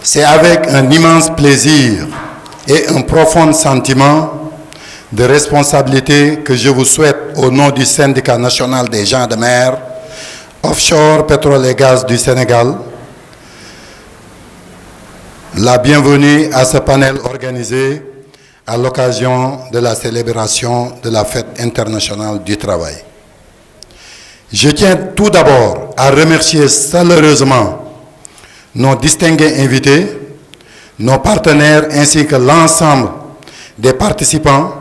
C'est avec un immense plaisir et un profond sentiment de responsabilité que je vous souhaite, au nom du Syndicat national des gens de mer, offshore, pétrole et gaz du Sénégal, la bienvenue à ce panel organisé à l'occasion de la célébration de la Fête internationale du travail. Je tiens tout d'abord à remercier chaleureusement nos distingués invités, nos partenaires ainsi que l'ensemble des participants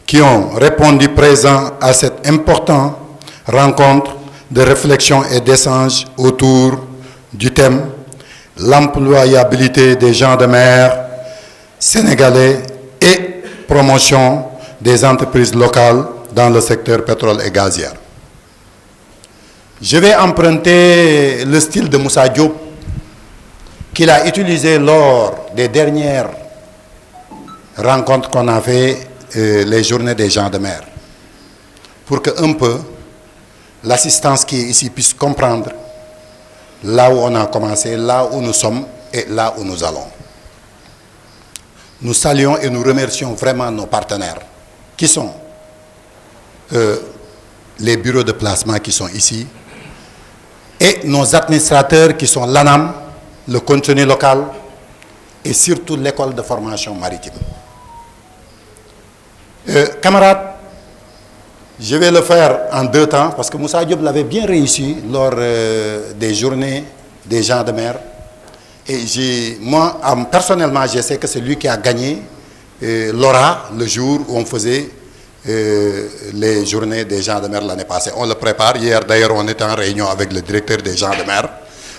qui ont répondu présents à cette importante rencontre de réflexion et d'échange autour du thème « L'employabilité des gens de mer sénégalais et promotion des entreprises locales dans le secteur pétrole et gazier ». Je vais emprunter le style de Moussa Diop qu'il a utilisé lors des dernières rencontres qu'on a fait les journées des gens de mer, pour que un peu l'assistance qui est ici puisse comprendre là où on a commencé, là où nous sommes et là où nous allons. Nous saluons et nous remercions vraiment nos partenaires qui sont les bureaux de placement qui sont ici et nos administrateurs qui sont l'ANAM, le contenu local et surtout l'école de formation maritime. Camarades, je vais le faire en 2 temps parce que Moussa Diop l'avait bien réussi lors des journées des gens de mer. Et moi, personnellement, je sais que c'est lui qui a gagné l'ORA le jour où on faisait les journées des gens de mer l'année passée. On le prépare. Hier, d'ailleurs, on était en réunion avec le directeur des gens de mer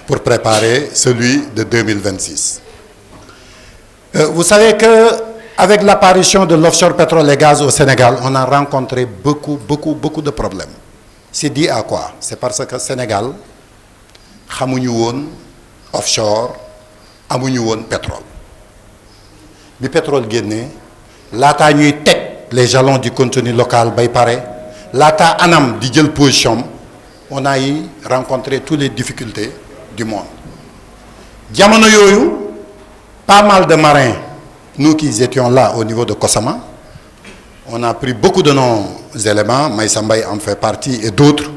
pour préparer celui de 2026. Vous savez qu'avec l'apparition de l'offshore pétrole et gaz au Sénégal, on a rencontré beaucoup de problèmes. C'est dû à quoi? C'est parce que le Sénégal, xamuñu woon offshore, amuñu woon pétrole. Le pétrole génné, laataa ñuy teg les jalons du contenu local bay pare, laataa anam di jël position, on a eu rencontré toutes les difficultés du monde. Jamono yooyu, pas mal de marins, nous qui étions là au niveau de Kosama, on a pris beaucoup de nos éléments, Maïssa Mbaye en fait partie et d'autres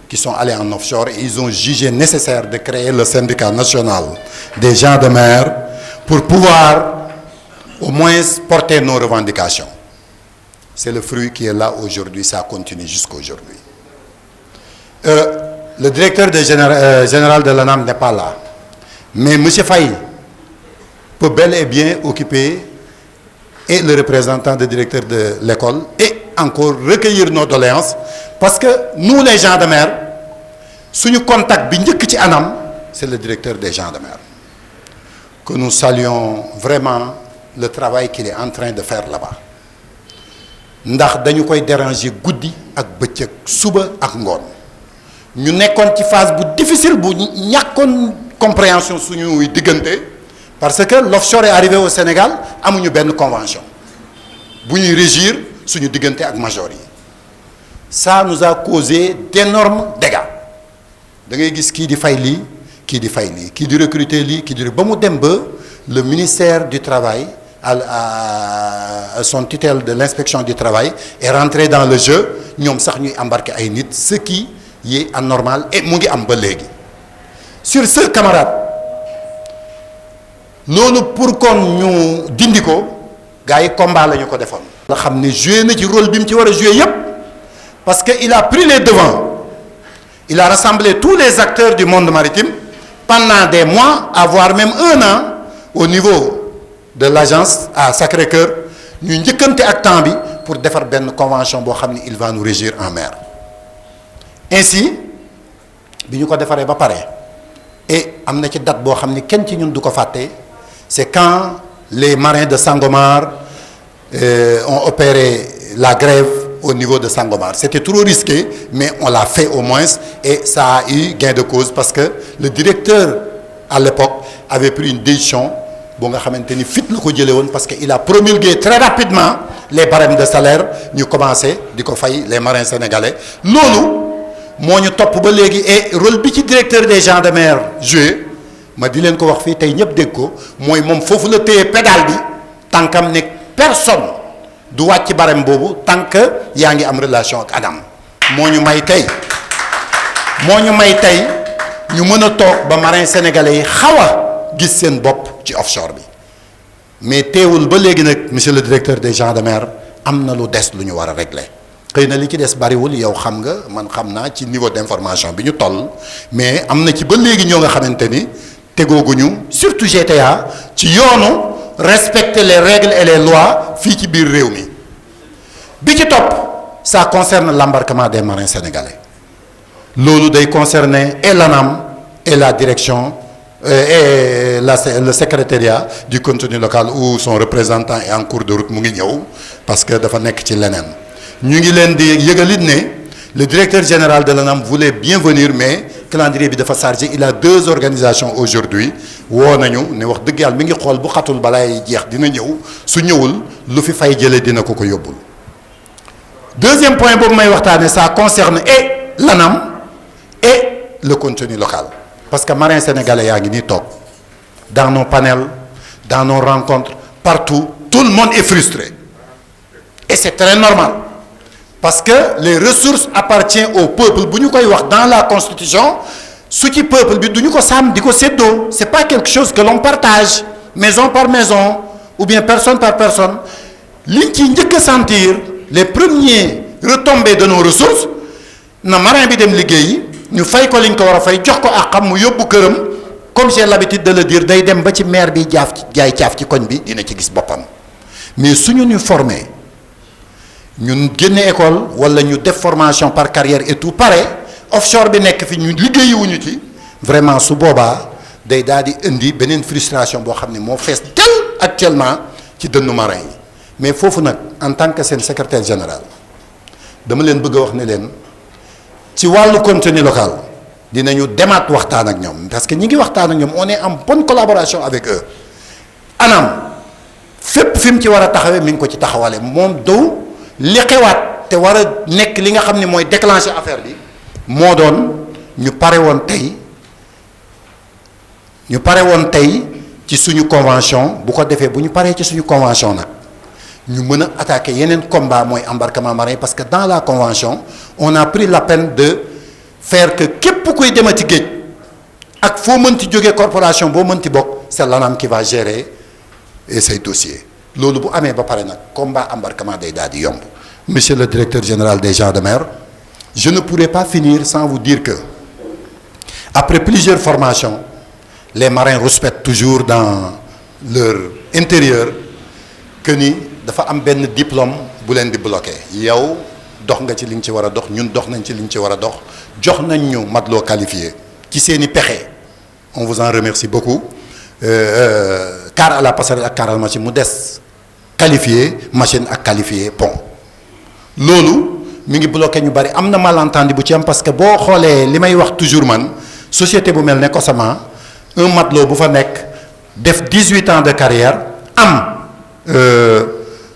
qui sont allés en offshore et ils ont jugé nécessaire de créer le syndicat national des gens de mer pour pouvoir au moins porter nos revendications. C'est le fruit qui est là aujourd'hui, ça continue jusqu'à aujourd'hui. Le directeur général de l'ANAM n'est pas là, mais M. Faye peut bel et bien occuper et le représentant du directeur de l'école et encore recueillir nos doléances parce que nous les gens de mer, suñu contact bi njëkk ci anam, c'est le directeur des gens de mer. Que nous saluons vraiment le travail qu'il est en train de faire là-bas. Ndax dañu koy déranger guddi ak bëccëg suba ak ngoon. Ñu nekkoon ci phase bu difficile bu ñàkkoon compréhension suñuy diggante parce que l'offshore est arrivé au Sénégal amuñu benn convention bu ñuy régir suñu diggante ak major yi. Ça nous a causé d'énormes dégâts. Da ngay gis kii di fay lii kii di fay lii kii di recruter lii kii di ba mu dem ba le ministère du travail à son tutelle de l'inspection du travail est rentré dans le jeu ñoom sax ñuy embarquer ay nit ce qui est anormal et mu ngi am ba léegi. Sur ce, camarade loolu pour kon ñu dindi ko gars yi combat la ñu ko defoon. nga xam ne joué na ci rôle bi mu ci war a joué yépp parce que il a pris les devants. Il a rassemblé tous les acteurs du monde maritime pendant des mois, voire même 1 an, au niveau de l'agence à Sacré-Cœur. Nous avons ak temps bi pour faire une convention bo xamni il va nous régir en mer. Ainsi, bi ñu ko défaré ba paré et amna ci date bo xamni kenn ci ñun du ko faté, c'est quand les marins de Sangomar ont opéré la grève au niveau de Sangomar. C'était trop risqué, mais on l'a fait au moins et ça a eu gain de cause parce que le directeur à l'époque avait pris une décision bon nga xamanteni fit la ko jëlé won parce que il a promulgué très rapidement les barèmes de salaire ñu commencé diko fay les marins sénégalais. Lolu moo ñu topp ba léegi et rôle bi ci directeur des gens de mer joué ma di leen ko wax fii tey ñëpp dégg ko mooy moom foofu la téye pédale bi tànkam ne personne du wàcc barème boobu tant que yaa ngi am relation ak Adam moo ñu may tey ñu mën a toog ba marins sénégalais yi xaw a gis seen bopp ci offshore bi mais teewul ba léegi nag monsieur le directeur des champs de mer am na lu des lu ñu war a régler xëy na li ci des bariwul yow xam nga man xam naa ci niveau d'information bi ñu toll mais am na ci ba léegi ñoo nga xamante ni tegooguñu surtout GTA ci yoonu respecter les règles et les lois fii ci biir réew mi bi ci topp ça concerne l'embarquement des marins sénégalais loolu day concerner et l'ANAM et la direction et le secrétariat du contenu local où son représentant est en cours de route mu ngi ñëw parce que dafa nekk ci leneen ñu ngi leen di yëgalit ne le directeur général de l'ANAM voulait bien venir mais calendrier bi dafa chargé il a 2 organisations aujourd'hui woo nañu ne wax dëgg yàlla mi ngi xool bu xatul balaay jeex dina ñëw su ñëwul lu fi fay jëlee dina ko yóbbul. Deuxième point boobu may waxtaane ça concerne et l'ANAM et le contenu local parce que marins sénégalais yaa ngi nii toog dans nos panels dans nos rencontres partout tout le monde est frustré et c'est très normal parce que les ressources appartiennent au peuple bu ñu koy wax dans la constitution su ci peuple bi du ñu ko sàmm di ko séddoo c'est pas quelque chose que l'on partage maison par maison ou bien personne par personne liñ ci njëkk a sentir les premiers retombées de nos ressources na marin bi dem liggéeyi ñu fay ko liñ ko war a fay jox ko ak xam mu yóbbu këram comme j'ai l'habitude de le dire day dem ba ci maire bi jaay caaf ci koñ bi dina ci gis boppam mais suñu ñu formé ñun génne école wala ñu def formation par carrière et tout pare offshore bi nekk fi ñu liggéeyiwuñu ci vraiment su boobaa day daal di indi beneen frustration boo xam ne moo fees tel actuellement ci dënnu marin yi mais foofu nag en tant que seen secrétaire général dama leen bëgg a wax ne leen ci wàllu contenu local dinañu demaat waxtaan ak ñoom parce que ñi ngi waxtaan ak ñoom on est en bonne collaboration avec eux ANAM fépp fi mu ci war a taxawee mi ngi ko ci taxawale moom dow li xewaat te war a nekk li nga xam ne mooy déclencher affaire bi moo doon ñu pare woon tey ci suñu convention bu ko defee bu ñu paree ci suñu convention nag ñu mën a attaquer yeneen combat mooy embarquement marin parce que dans la convention on a pris la peine de faire que képp kuy demati géej ak foo mënti jógee corporation boo mënti bokk c'est l'ANAM qui va gérer ces dossiers loolu bu amee ba pare nag combat embarquement day daal di yomb. Monsieur le directeur général des champs de mer je ne pourrais pas finir sans vous dire que après plusieurs formations les marins rouspètent toujours dans leur intérieur que ni dafa am benn diplôme bu leen di bloqué yow dox nga ci li nga ci war a dox ñun dox nañ ci li ñu ci war a dox jox nañ ñu matelot qualifié ci seen i pexe on vous en remercie beaucoup car à la passerelle ak car à la machine mu des qualifié machine ak qualifié pont loolu mi ngi bloqué ñu bari am na malentendu bu ci am parce que boo xoolee li may wax toujours man société bu mel ne Cosama un matelot bu fa nekk def 18 ans de carrière am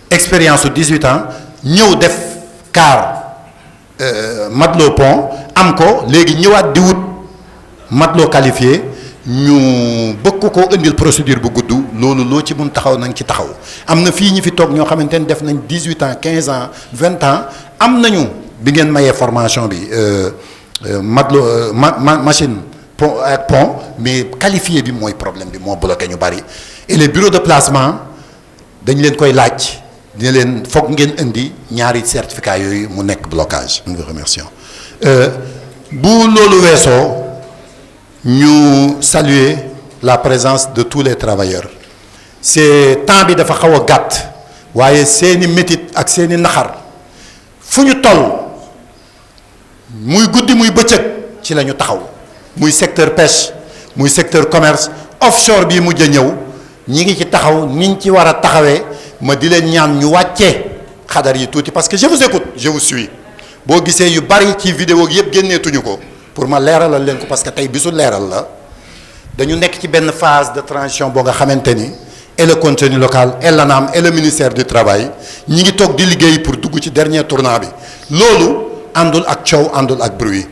expérience su 18 ans ñëw def car matelot pont am ko léegi ñëwaat di wut matelot qualifié ñu bëgg ko indil procédure bu gudd loolu loo ci mun taxaw nañ ci taxaw am na fii ñi fi toog ñoo xamante ne def nañ 18 ans 15 ans 20 ans am nañu bi ngeen mayee formation bi matelot machine pont ak pont mais qualifié bi mooy problème bi moo bloqué ñu bari et les bureaux de placement dañ leen koy laaj dina leen foog ngeen indi ñaari certificat yooyu mu nekk blocage. nous vous remercions bu loolu weesoo ñu saluer la présence de tous les travailleurs c'est temps bi dafa xaw a gàtt waaye seeni métit ak seeni naxar fu ñu toll muy guddi muy bëccëg ci la ñu taxaw muy secteur pêche muy secteur commerce offshore bii mujj a ñëw ñi ngi ci taxaw niñ ci war a taxawee ma di leen ñaan ñu wàccee xadar yi tuuti parce que je vous écoute je vous suis boo gisee yu bari ci vidéo gi yëpp génneetuñu ko pour ma leeralal leen ko parce que tey bisu leeral la dañu nekk ci benn phase de transition boo nga xamante ni et le contenu local et l'ANAM et le ministère du travail ñi ngi toog di liggéey pour dugg ci dernier tournant bi loolu àndul ak coow àndul ak bruit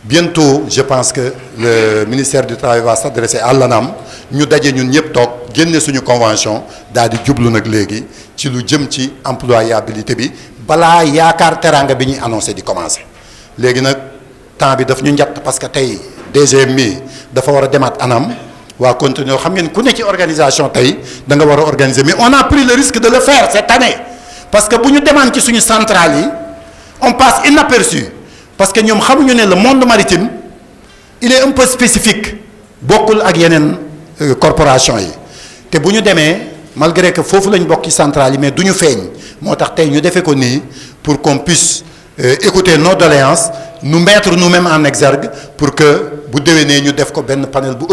Bientôt, je pense que le ministère du Travail va s'adresser à l'ANAM. Nous daje ñun ñëpp toog génne suñu convention daal di jublu nag léegi ci lu jëm ci employabilité bi balaa yaakaar teraanga bi ñuy annoncé di commencé. léegi nag temps bi daf ñu njatt parce que tey DG mi dafa war a demaat ANAM waa continuer xam ngeen ku ne ci organisation tey da nga war a organiser mais on a pris le risque de le faire cette année parce que bu ñu demaan ci suñu centrale yi on passe inaperçu. Parce que nous savons que le monde maritime, il est un peu spécifique. Beaucoup de corporations. Et si nous demain, malgré que nous avons une centrale, mais nous faisons. Nous avons fait pour qu'on puisse écouter nos doléances, nous mettre nous-mêmes en exergue pour que vous deveniez nous un panel ou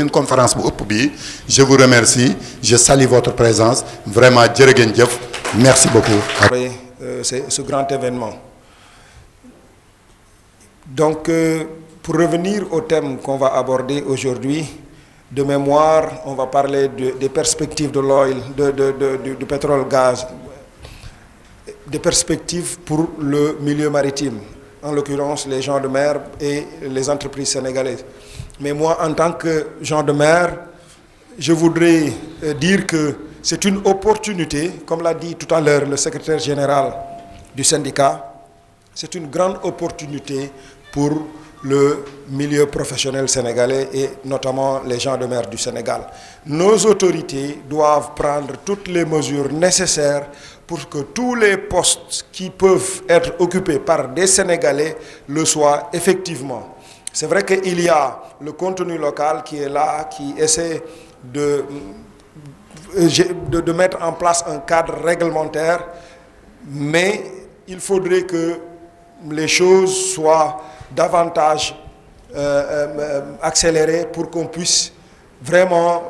une conférence. Je vous remercie. Je salue votre présence. Vraiment, merci beaucoup. C'est ce grand événement. Donc, pour revenir au thème qu'on va aborder aujourd'hui, de mémoire, on va parler des perspectives de l'oil, du pétrole-gaz, des perspectives pour le milieu maritime, en l'occurrence les gens de mer et les entreprises sénégalaises. Mais moi, en tant que gens de mer, je voudrais dire que c'est une opportunité, comme l'a dit tout à l'heure le secrétaire général du syndicat, c'est une grande opportunité pour le milieu professionnel sénégalais et notamment les gens de mer du Sénégal. Nos autorités doivent prendre toutes les mesures nécessaires pour que tous les postes qui peuvent être occupés par des Sénégalais le soient effectivement. C'est vrai qu'il y a le contenu local qui est là, qui essaie de mettre en place un cadre réglementaire, mais il faudrait que les choses soient davantage accélérées pour qu'on puisse vraiment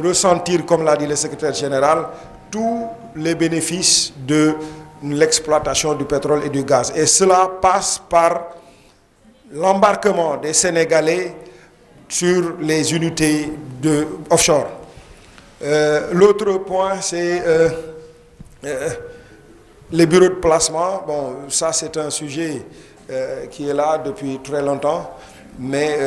ressentir, comme l'a dit le secrétaire général, tous les bénéfices de l'exploitation du pétrole et du gaz. Et cela passe par l'embarquement des Sénégalais sur les unités offshore. L'autre point, c'est les bureaux de placement. Bon, ça c'est un sujet qui est là depuis très longtemps, mais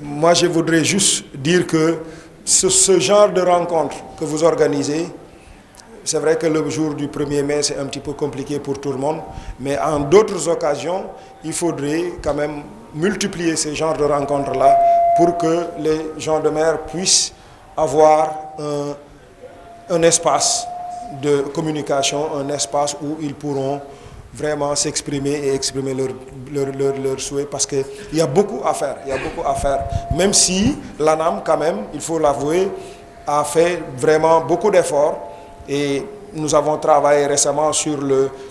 moi je voudrais juste dire que ce genre de rencontre que vous organisez, c'est vrai que le jour du 1er mai c'est un petit peu compliqué pour tout le monde, mais en d'autres occasions, il faudrait quand même multiplier ces genres de rencontres-là pour que les gens de mer puissent avoir un espace de communication, un espace où ils pourront vraiment s'exprimer et exprimer leurs souhaits, parce qu'il y a beaucoup à faire, même si l'ANAM quand même, il faut l'avouer, a fait vraiment beaucoup d'efforts et nous avons travaillé récemment sur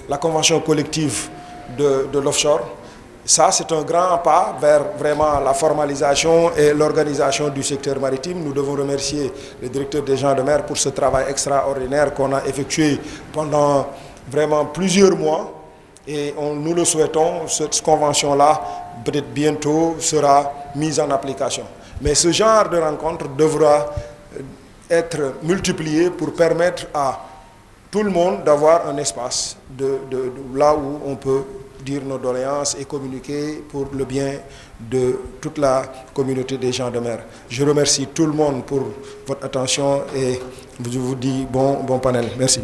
la convention collective de l'offshore. Ça, c'est un grand pas vers vraiment la formalisation et l'organisation du secteur maritime. Nous devons remercier le directeur des gens de mer pour ce travail extraordinaire qu'on a effectué pendant vraiment plusieurs mois. Et nous le souhaitons, cette convention-là, peut-être bientôt, sera mise en application. Mais ce genre de rencontre devra être multiplié pour permettre à tout le monde d'avoir un espace là où on peut dire nos doléances et communiquer pour le bien de toute la communauté des gens de mer. Je remercie tout le monde pour votre attention et je vous dis bon panel. Merci.